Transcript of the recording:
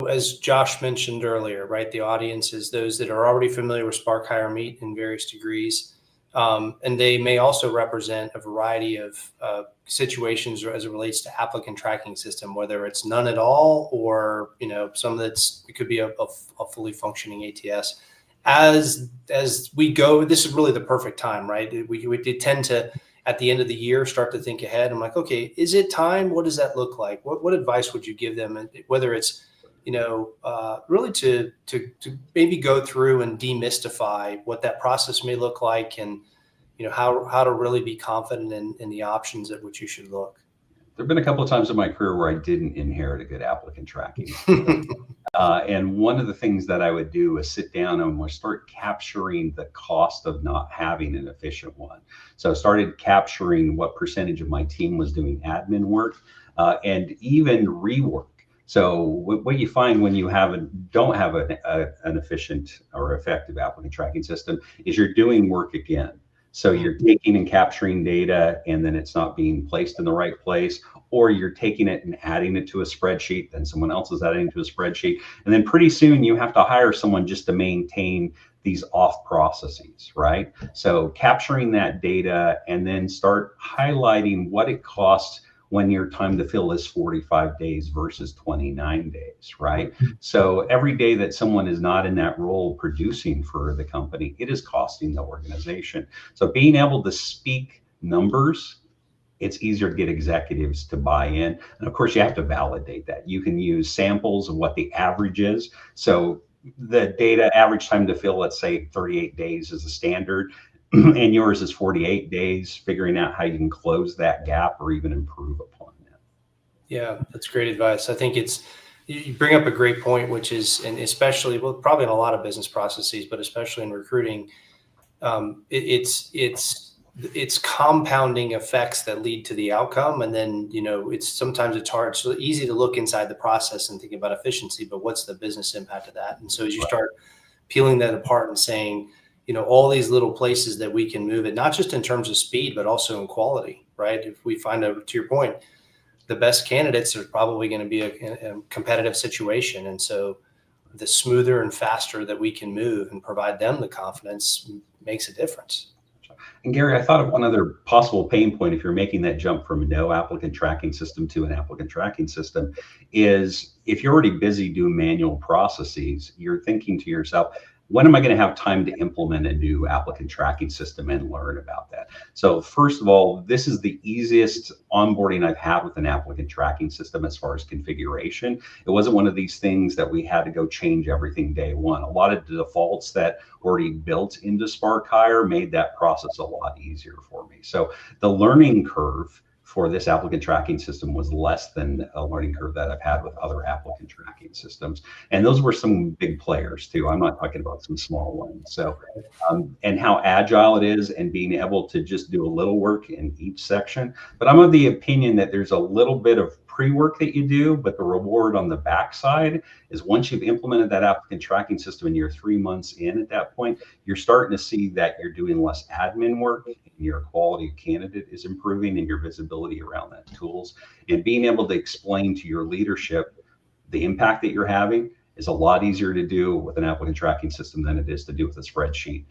as Josh mentioned earlier, right, the audience is those that are already familiar with Spark Hire Meet in various degrees. And they may also represent a variety of situations as it relates to applicant tracking system, whether it's none at all, or, some it could be a fully functioning ATS. As we go, this is really the perfect time, right? We tend to, at the end of the year, start to think ahead. I'm like, okay, is it time? What does that look like? What advice would you give them? And whether it's, really to maybe go through and demystify what that process may look like, and, how to really be confident in the options at which you should look. There've been a couple of times in my career where I didn't inherit a good applicant tracking. And one of the things that I would do is sit down and we'll start capturing the cost of not having an efficient one. So I started capturing what percentage of my team was doing admin work and even rework. So what you find when you don't have an efficient or effective applicant tracking system is you're doing work again. So you're taking and capturing data, and then it's not being placed in the right place, or you're taking it and adding it to a spreadsheet, then someone else is adding it to a spreadsheet. And then pretty soon you have to hire someone just to maintain these off processes, right? So capturing that data and then start highlighting what it costs when your time to fill is 45 days versus 29 days, right? So every day that someone is not in that role producing for the company, it is costing the organization. So being able to speak numbers, it's easier to get executives to buy in. And of course, you have to validate that. You can use samples of what the average is. So the data average time to fill, let's say 38 days is the standard. And yours is 48 days, figuring out how you can close that gap or even improve upon that. Yeah, that's great advice. I think you bring up a great point, which is, and especially, well, probably in a lot of business processes, but especially in recruiting, it's compounding effects that lead to the outcome. And then, sometimes it's hard. So easy to look inside the process and think about efficiency, but what's the business impact of that? And so as you start peeling that apart and saying, all these little places that we can move it, not just in terms of speed, but also in quality, right? If we find to your point, the best candidates are probably going to be a competitive situation. And so the smoother and faster that we can move and provide them the confidence makes a difference. And Gary, I thought of one other possible pain point if you're making that jump from no applicant tracking system to an applicant tracking system is if you're already busy doing manual processes, you're thinking to yourself, when am I going to have time to implement a new applicant tracking system and learn about that? So first of all, this is the easiest onboarding I've had with an applicant tracking system as far as configuration. It wasn't one of these things that we had to go change everything day one. A lot of the defaults that were already built into Spark Hire made that process a lot easier for me. So the learning curve for this applicant tracking system was less than a learning curve that I've had with other applicant tracking systems. And those were some big players too. I'm not talking about some small ones. So, and how agile it is and being able to just do a little work in each section. But I'm of the opinion that there's a little bit of pre-work that you do, but the reward on the backside is once you've implemented that applicant tracking system and you're 3 months in at that point, you're starting to see that you're doing less admin work and your quality of candidate is improving and your visibility around that tools. And being able to explain to your leadership the impact that you're having is a lot easier to do with an applicant tracking system than it is to do with a spreadsheet